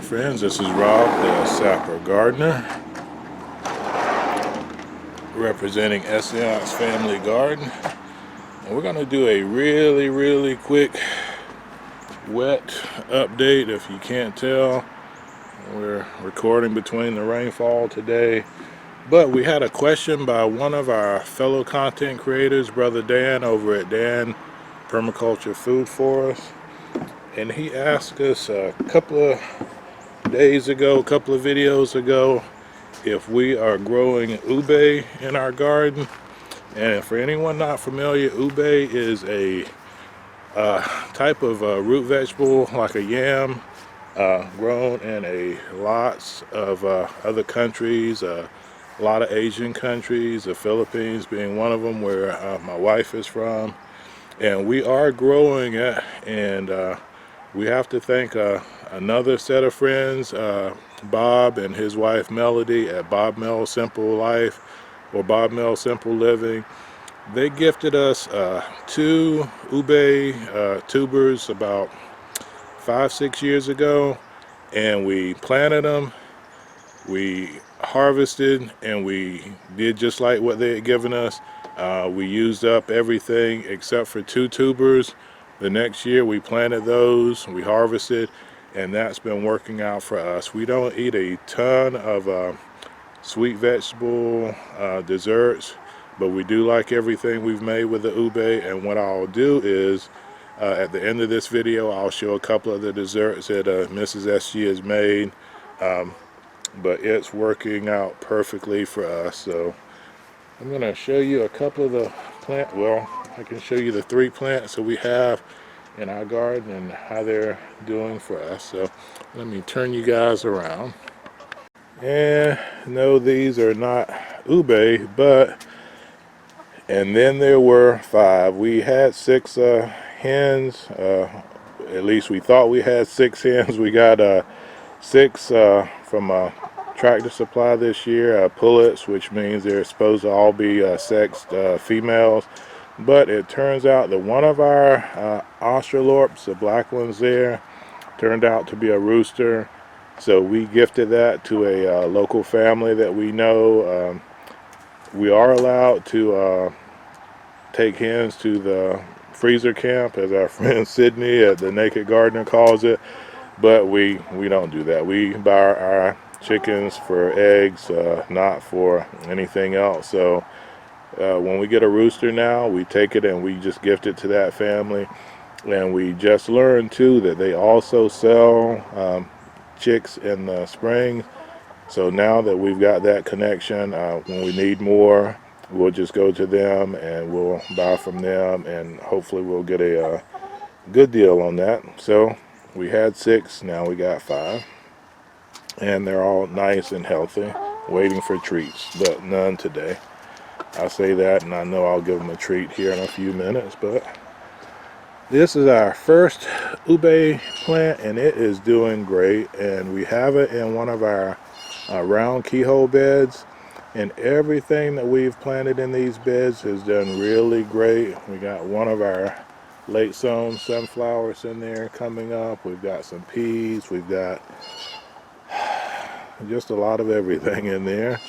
friends, this is Rob, the Sapper gardener, representing Essayons Family Garden. And we're going to do a really quick wet update. If you can't tell, we're recording between the rainfall today. But we had a question by one of our fellow content creators, Brother Dan, over at Dan Permaculture Food Forest. And he asked us a couple of days ago, a couple of videos ago, if we are growing UBE in our garden. And for anyone not familiar, UBE is a type of root vegetable like a yam, grown in lots of other countries, a lot of Asian countries, the Philippines being one of them, where my wife is from. And we are growing it, and we have to thank another set of friends, Bob and his wife Melody at Bob Mel Simple Life or Bob Mel Simple Living. They gifted us 2 UBE tubers about 5-6 years ago, and we planted them, we harvested, and we did just like what they had given us. We used up everything except for 2 tubers. The next year we planted those, we harvested, and that's been working out for us. We don't eat a ton of sweet vegetable desserts, but we do like everything we've made with the UBE. And what I'll do is at the end of this video, I'll show a couple of the desserts that Mrs. SG has made, but it's working out perfectly for us. So I'm going to show you a couple of the plant. Well, I can show you the 3 plants that we have in our garden and how they're doing for us. So let me turn you guys around. And no, these are not UBE, but, and then there were 5. We had 6 hens, at least we thought we had 6 hens. We got 6 from Tractor Supply this year, pullets, which means they're supposed to all be sexed females. But it turns out that one of our Australorps, the black ones there, turned out to be a rooster. So we gifted that to a local family that we know. We are allowed to take hens to the freezer camp, as our friend Sydney at the Naked Gardener calls it, but we don't do that. We buy our chickens for eggs, not for anything else. So when we get a rooster now, we take it and we just gift it to that family. And we just learned too that they also sell chicks in the spring. So now that we've got that connection, when we need more, we'll just go to them and we'll buy from them, and hopefully we'll get a good deal on that. So we had 6, now we got 5, and they're all nice and healthy, waiting for treats, but none today. I say that, and I know I'll give them a treat here in a few minutes. But this is our first UBE plant, and it is doing great. And we have it in one of our round keyhole beds, and everything that we've planted in these beds has done really great. We got one of our late sown sunflowers in there coming up. We've got some peas. We've got just a lot of everything in there.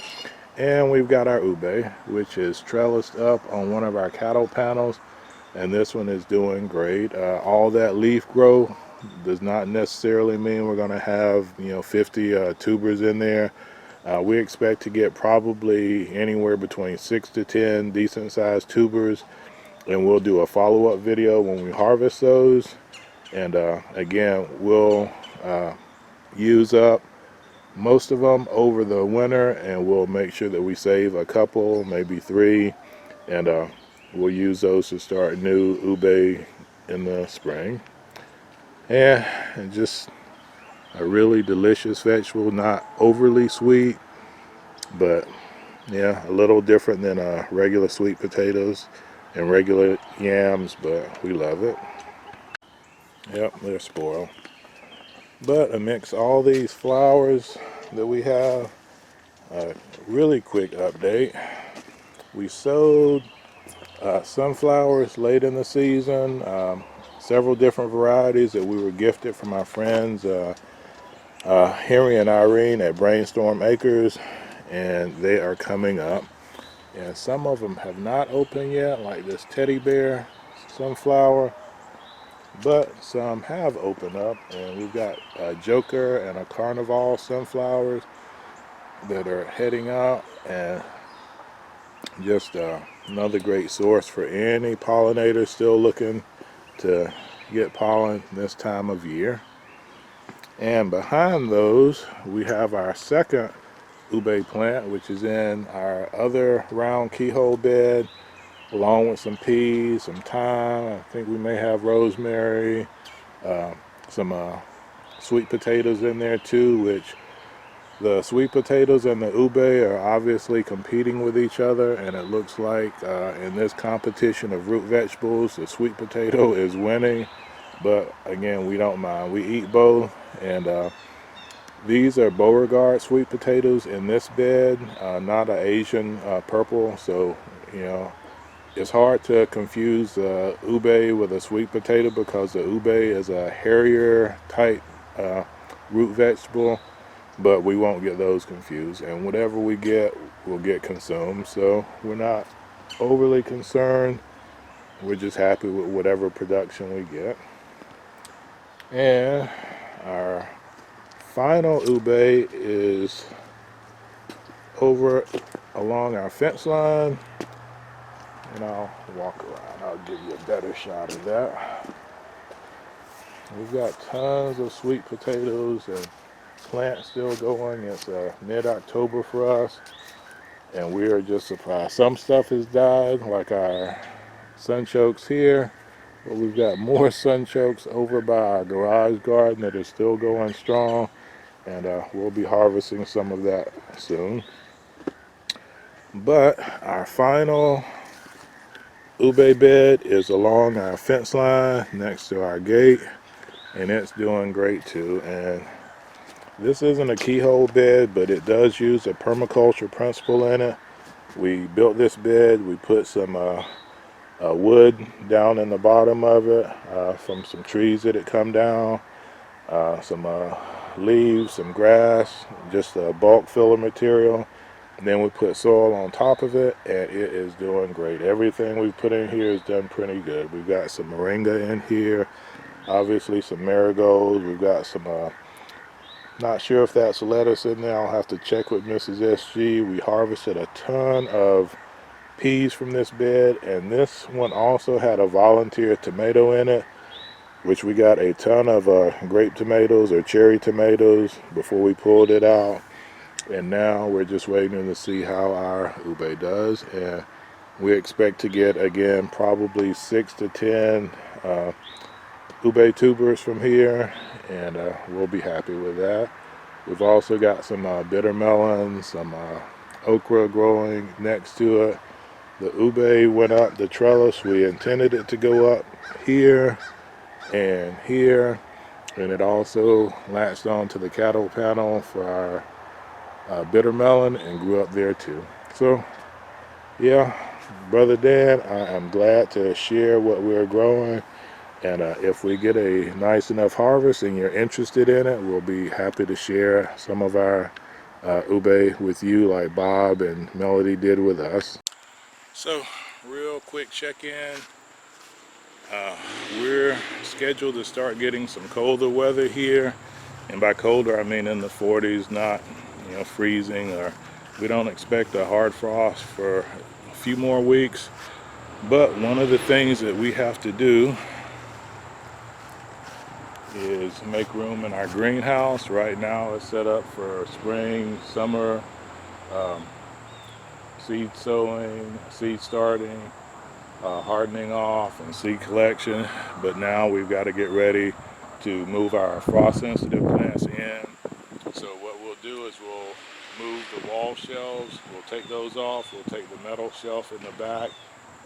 And we've got our UBE, which is trellised up on one of our cattle panels, and this one is doing great. All that leaf growth does not necessarily mean we're going to have 50 tubers in there. We expect to get probably anywhere between 6 to 10 decent sized tubers, and we'll do a follow-up video when we harvest those. And again, we'll use up most of them over the winter, and we'll make sure that we save a couple, maybe 3, and we'll use those to start new UBE in the spring. And just a really delicious vegetable, not overly sweet, but yeah, a little different than regular sweet potatoes and regular yams, but we love it. Yep, they're spoiled. But amidst all these flowers that we have, a really quick update. We sowed sunflowers late in the season, several different varieties that we were gifted from our friends Henry and Irene at Brainstorm Acres, and they are coming up. And some of them have not opened yet, like this teddy bear sunflower, but some have opened up, and we've got a Joker and a Carnival sunflowers that are heading out, and just another great source for any pollinator still looking to get pollen this time of year. And behind those, we have our second ube plant, which is in our other round keyhole bed, along with some peas, some thyme. I think we may have rosemary, some sweet potatoes in there too, which the sweet potatoes and the ube are obviously competing with each other, and it looks like in this competition of root vegetables, the sweet potato is winning. But again, we don't mind. We eat both, and these are Beauregard sweet potatoes in this bed, not an Asian purple. So, you know, it's hard to confuse ube with a sweet potato because the ube is a hairier type root vegetable, but we won't get those confused. And whatever we get will get consumed. So we're not overly concerned. We're just happy with whatever production we get. And our final ube is over along our fence line, and I'll walk around. I'll give you a better shot of that. We've got tons of sweet potatoes and plants still going. It's mid-October for us, and we are just surprised. Some stuff has died, like our sunchokes here, but we've got more sunchokes over by our garage garden that is still going strong, and we'll be harvesting some of that soon. But our final ube bed is along our fence line next to our gate, and it's doing great too. And this isn't a keyhole bed, but it does use a permaculture principle in it. We built this bed, we put some wood down in the bottom of it from some trees that had come down, some leaves, some grass, just bulk filler material. And then we put soil on top of it, and it is doing great. Everything we put in here is done pretty good. We've got some moringa in here, obviously some marigolds. We've got some, not sure if that's lettuce in there. I'll have to check with Mrs. SG. We harvested a ton of peas from this bed, and this one also had a volunteer tomato in it, which we got a ton of grape tomatoes or cherry tomatoes before we pulled it out. And now we're just waiting to see how our ube does, and we expect to get, again, probably 6 to 10 ube tubers from here, and we'll be happy with that. We've also got some bitter melons, some okra growing next to it. The ube went up the trellis. We intended it to go up here and here, and it also latched onto the cattle panel for our bitter melon and grew up there too. So yeah, Brother Dan, I am glad to share what we're growing, and if we get a nice enough harvest and you're interested in it, we'll be happy to share some of our ube with you like Bob and Melody did with us. So real quick check-in. We're scheduled to start getting some colder weather here, and by colder I mean in the 40s, not freezing, or we don't expect a hard frost for a few more weeks. But one of the things that we have to do is make room in our greenhouse. Right now it's set up for spring, summer, seed sowing, seed starting, hardening off, and seed collection. But now we've got to get ready to move our frost sensitive plants in. So what we'll do is we'll move the wall shelves, we'll take those off, we'll take the metal shelf in the back,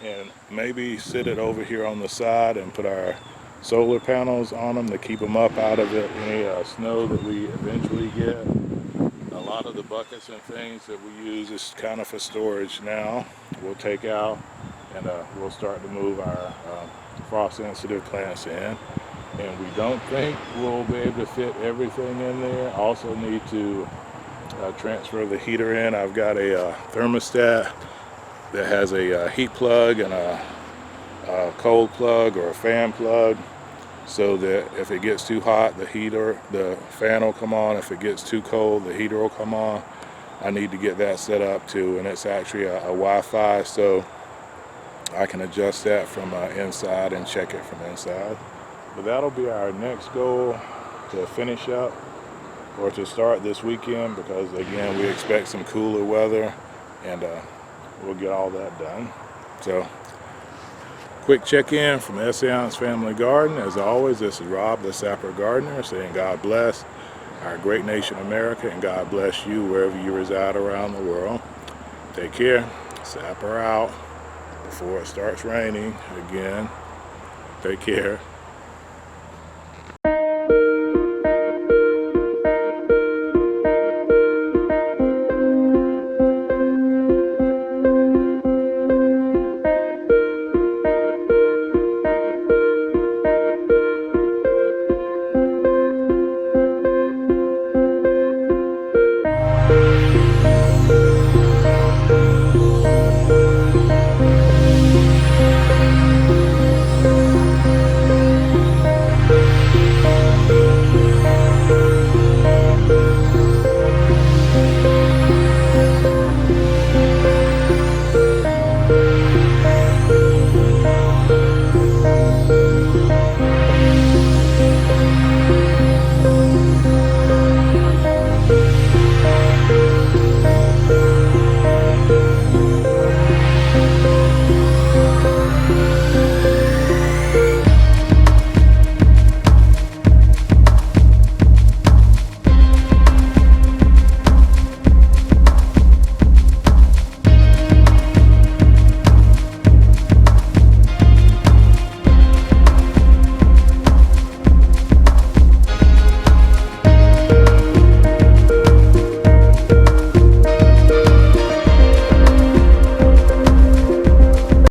and maybe sit it over here on the side and put our solar panels on them to keep them up out of any snow that we eventually get. A lot of the buckets and things that we use is kind of for storage now. We'll take out, and we'll start to move our frost sensitive plants in. and we don't think we'll be able to fit everything in there. Also need to transfer the heater in. I've got a thermostat that has a heat plug and a cold plug or a fan plug, so that if it gets too hot, the fan will come on. If it gets too cold, the heater will come on. I need to get that set up too, and it's actually a Wi-Fi, so I can adjust that from inside and check it from inside. But that'll be our next goal, to finish up or to start this weekend, because again, we expect some cooler weather, and we'll get all that done. So, quick check-in from Essayons Family Garden. As always, this is Rob, the Sapper Gardener, saying God bless our great nation America, and God bless you wherever you reside around the world. Take care. Sapper out before it starts raining again. Take care.